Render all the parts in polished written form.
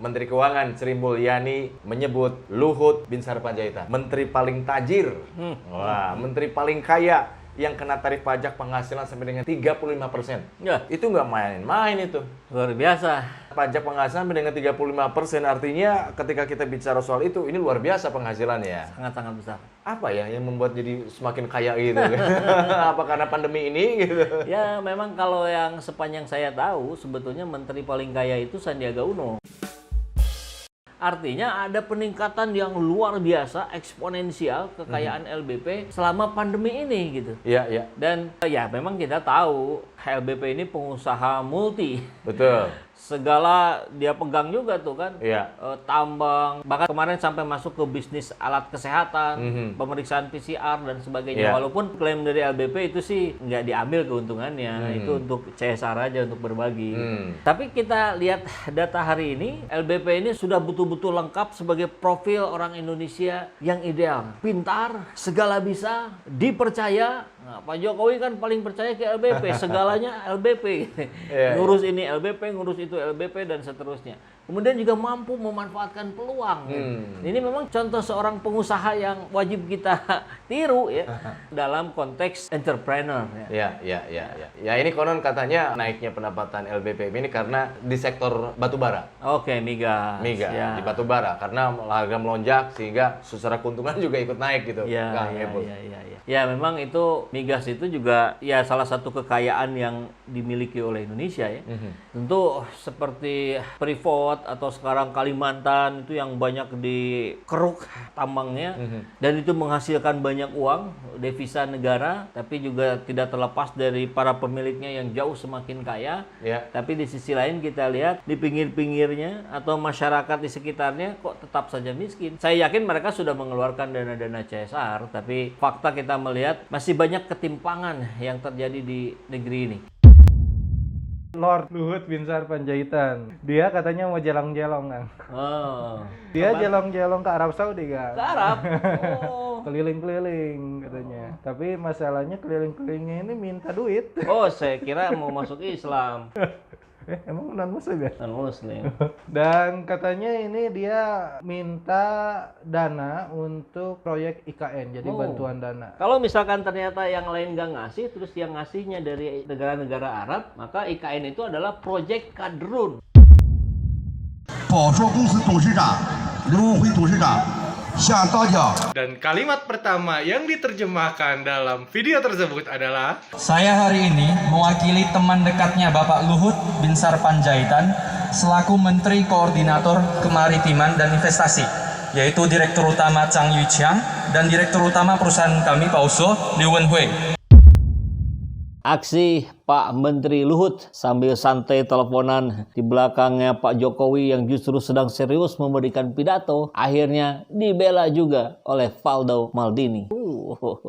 Menteri Keuangan Sri Mulyani menyebut Luhut Binsar Panjaitan menteri paling tajir. Wah, menteri paling kaya yang kena tarif pajak penghasilan sampai dengan 35%. Ya. Itu nggak main-main itu. Luar biasa. Pajak penghasilan sampai dengan 35%, artinya ketika kita bicara soal itu, ini luar biasa penghasilannya. Sangat-sangat besar. Apa ya yang membuat jadi semakin kaya gitu? Apa karena pandemi ini gitu? Ya, memang kalau yang sepanjang saya tahu, sebetulnya menteri paling kaya itu Sandiaga Uno. Artinya ada peningkatan yang luar biasa, eksponensial kekayaan LBP selama pandemi ini gitu. Iya, iya. Dan ya memang kita tahu LBP ini pengusaha multi. Betul. Segala dia pegang juga tuh kan. Iya. Tambang, bahkan kemarin sampai masuk ke bisnis alat kesehatan, pemeriksaan PCR dan sebagainya. Iya. Walaupun klaim dari LBP itu sih nggak diambil keuntungannya, itu untuk CSR aja, untuk berbagi. Tapi kita lihat data hari ini, LBP ini sudah betul-betul lengkap sebagai profil orang Indonesia yang ideal. Pintar, segala bisa, dipercaya. Nah, Pak Jokowi kan paling percaya ke LBP, segalanya LBP. Iya, Ngurus ini LBP, ngurus itu LBP dan seterusnya. Kemudian juga mampu memanfaatkan peluang. Ini memang contoh seorang pengusaha yang wajib kita tiru ya dalam konteks entrepreneur. Ya, ya, ya, ya. Ya ini konon katanya naiknya pendapatan LBP ini karena di sektor batubara. Oke, migas. Migas Ya. di batubara karena harga melonjak sehingga secara keuntungan juga ikut naik gitu. Ya, Kang ya, Ebul. ya, ya, ya. Ya, memang itu migas itu juga ya salah satu kekayaan yang dimiliki oleh Indonesia ya. Tentu seperti Freeport atau sekarang Kalimantan itu yang banyak dikeruk tambangnya dan itu menghasilkan banyak uang, devisa negara, tapi juga tidak terlepas dari para pemiliknya yang jauh semakin kaya. Ya. Tapi di sisi lain kita lihat di pinggir-pinggirnya atau masyarakat di sekitarnya kok tetap saja miskin. Saya yakin mereka sudah mengeluarkan dana-dana CSR, tapi fakta kita melihat masih banyak ketimpangan yang terjadi di negeri ini. Lord Luhut Binsar Panjaitan. Dia katanya mau jelong-jelong, Kang. Oh. Dia jelong-jelong ke Arab Saudi, Kang. Ke Arab? Oh. Keliling-keliling katanya. Tapi masalahnya keliling-kelilingnya ini minta duit. Oh, saya kira mau masuk Islam. Emang non-muslim ya? Non-Muslim. Dan katanya ini dia minta dana untuk proyek IKN, jadi Oh. bantuan dana. Kalau misalkan ternyata yang lain nggak ngasih, terus yang ngasihnya dari negara-negara Arab, maka IKN itu adalah Project Kadrun. 宝硕公司董事长刘文辉董事长向大家 Dan kalimat pertama yang diterjemahkan dalam video tersebut adalah Saya hari ini mewakili teman dekatnya Bapak Luhut Binsar Panjaitan selaku Menteri Koordinator Kemaritiman dan Investasi, yaitu Direktur Utama Chang Yuqiang dan Direktur Utama perusahaan kami Pak Uso Liu Wenhui. Aksi Pak Menteri Luhut sambil santai teleponan di belakangnya Pak Jokowi yang justru sedang serius memberikan pidato, akhirnya dibela juga oleh Valdo Maldini.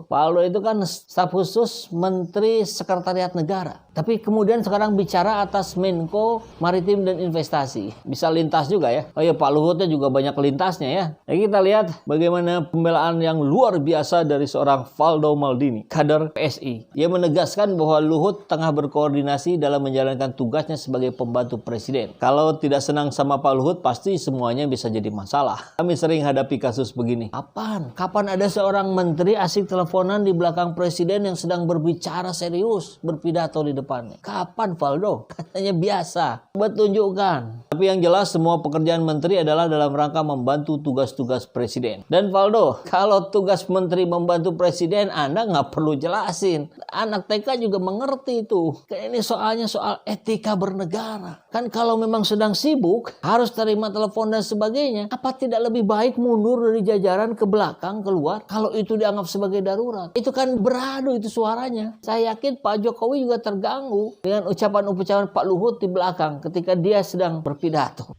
Valdo itu kan staf khusus Menteri Sekretariat Negara, tapi kemudian sekarang bicara atas Menko Maritim dan Investasi. Bisa lintas juga ya. Oh ya, Pak Luhutnya juga banyak lintasnya ya. Jadi kita lihat bagaimana pembelaan yang luar biasa dari seorang Valdo Maldini, kader PSI. Dia menegaskan bahwa Luhut tengah berkoordinasi dalam menjalankan tugasnya sebagai pembantu presiden. Kalau tidak senang sama Pak Luhut, pasti semuanya bisa jadi masalah. Kami sering hadapi kasus begini. Kapan ada seorang menteri asik teleponan di belakang presiden yang sedang berbicara serius, berpidato di depannya? Kapan, Valdo? Katanya biasa. Coba tunjukkan. Tapi yang jelas semua pekerjaan menteri adalah dalam rangka membantu tugas-tugas presiden. Dan Valdo, kalau tugas menteri membantu presiden, Anda nggak perlu jelasin. Anak TK juga mengerti itu. Ini soalnya soal etika bernegara. Kan kalau memang sedang sibuk, harus terima telepon dan sebagainya, apa tidak lebih baik mundur dari jajaran ke belakang, keluar? Kalau itu dianggap sebagai darurat. Itu kan beradu itu suaranya. Saya yakin Pak Jokowi juga terganggu dengan ucapan-ucapan Pak Luhut di belakang ketika dia sedang berpidato.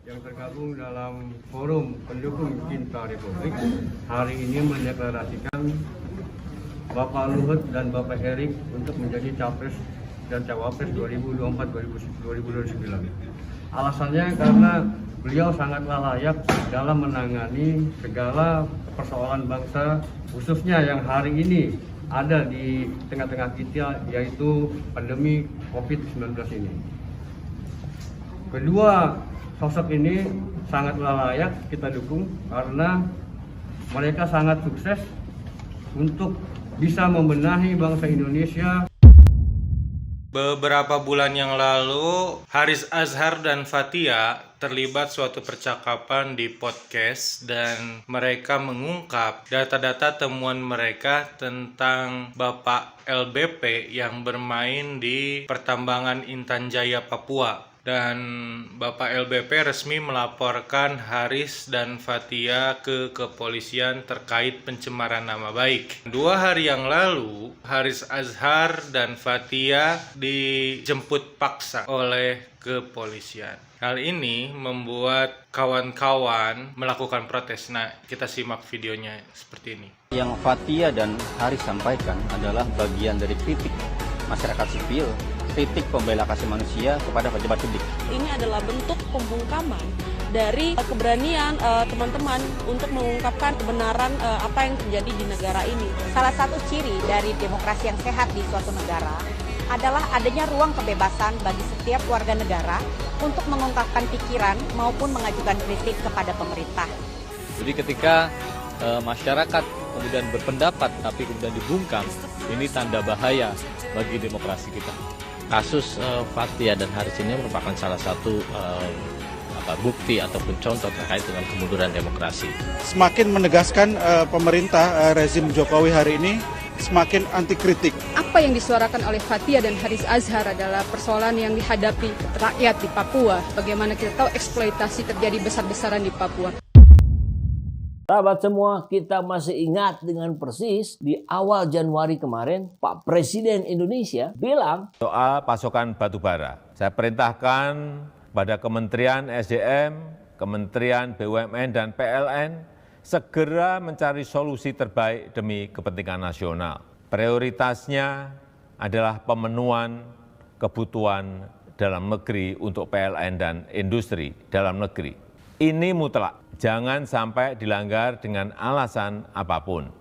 Yang tergabung dalam forum pendukung Cinta Republik hari ini mendeklarasikan Bapak Luhut dan Bapak Erik untuk menjadi Capres dan Cawapres 2024-2029. Alasannya karena beliau sangatlah layak dalam menangani segala persoalan bangsa, khususnya yang hari ini ada di tengah-tengah kita, yaitu pandemi COVID-19 ini. Kedua sosok ini sangatlah layak kita dukung karena mereka sangat sukses untuk bisa membenahi bangsa Indonesia. Beberapa bulan yang lalu, Haris Azhar dan Fathia terlibat suatu percakapan di podcast dan mereka mengungkap data-data temuan mereka tentang Bapak LBP yang bermain di pertambangan Intan Jaya, Papua. Dan Bapak LBP resmi melaporkan Haris dan Fathia ke kepolisian terkait pencemaran nama baik. 2 hari yang lalu, Haris Azhar dan Fathia dijemput paksa oleh kepolisian. Hal ini membuat kawan-kawan melakukan protes. Nah, kita simak videonya seperti ini. Yang Fathia dan Haris sampaikan adalah bagian dari kritik masyarakat sipil, kritik pembela hak asasi manusia kepada pejabat publik. Ini adalah bentuk pembungkaman dari keberanian teman-teman untuk mengungkapkan kebenaran apa yang terjadi di negara ini. Salah satu ciri dari demokrasi yang sehat di suatu negara adalah adanya ruang kebebasan bagi setiap warga negara untuk mengungkapkan pikiran maupun mengajukan kritik kepada pemerintah. Jadi ketika masyarakat kemudian berpendapat tapi kemudian dibungkam, ini tanda bahaya bagi demokrasi kita. Kasus Fathia dan Haris ini merupakan salah satu bukti ataupun contoh terkait dengan kemunduran demokrasi. Semakin menegaskan pemerintah rezim Jokowi hari ini semakin anti kritik. Apa yang disuarakan oleh Fathia dan Haris Azhar adalah persoalan yang dihadapi rakyat di Papua. Bagaimana kita tahu eksploitasi terjadi besar-besaran di Papua. Sahabat semua, kita masih ingat dengan persis di awal Januari kemarin Pak Presiden Indonesia bilang soal pasokan batu bara. Saya perintahkan pada Kementerian SDM, Kementerian BUMN dan PLN segera mencari solusi terbaik demi kepentingan nasional. Prioritasnya adalah pemenuhan kebutuhan dalam negeri untuk PLN dan industri dalam negeri. Ini mutlak. Jangan sampai dilanggar dengan alasan apapun.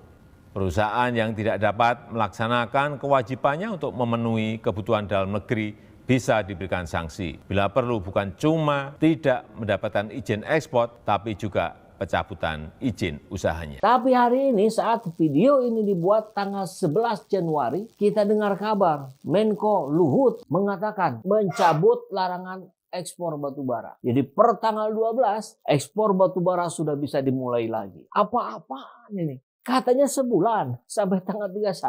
Perusahaan yang tidak dapat melaksanakan kewajibannya untuk memenuhi kebutuhan dalam negeri bisa diberikan sanksi. Bila perlu bukan cuma tidak mendapatkan izin ekspor, tapi juga pencabutan izin usahanya. Tapi hari ini saat video ini dibuat tanggal 11 Januari, kita dengar kabar Menko Luhut mengatakan mencabut larangan ekspor batubara. Jadi per tanggal 12 ekspor batubara sudah bisa dimulai lagi. Apa-apaan ini? Katanya sebulan sampai tanggal 31.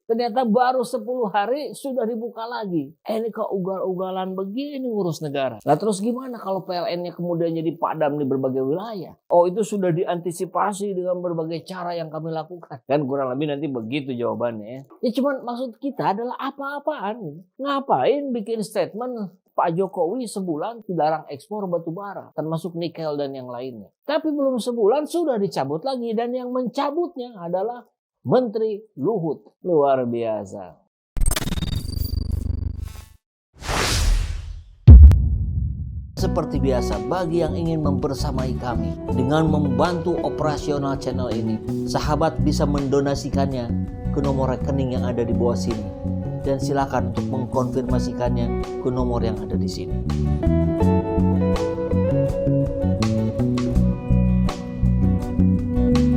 Ternyata baru 10 hari sudah dibuka lagi. Ini kok ugal-ugalan begini ngurus negara. Lah terus gimana kalau PLN-nya kemudian jadi padam di berbagai wilayah? Oh itu sudah diantisipasi dengan berbagai cara yang kami lakukan. Kan kurang lebih nanti begitu jawabannya. Ya cuman maksud kita adalah apa-apaan. Ngapain bikin statement Pak Jokowi sebulan dilarang ekspor batu bara, termasuk nikel dan yang lainnya. Tapi belum sebulan sudah dicabut lagi, dan yang mencabutnya adalah Menteri Luhut. Luar biasa. Seperti biasa, bagi yang ingin membersamai kami dengan membantu operasional channel ini, sahabat bisa mendonasikannya ke nomor rekening yang ada di bawah sini. Dan silakan untuk mengkonfirmasikannya ke nomor yang ada di sini.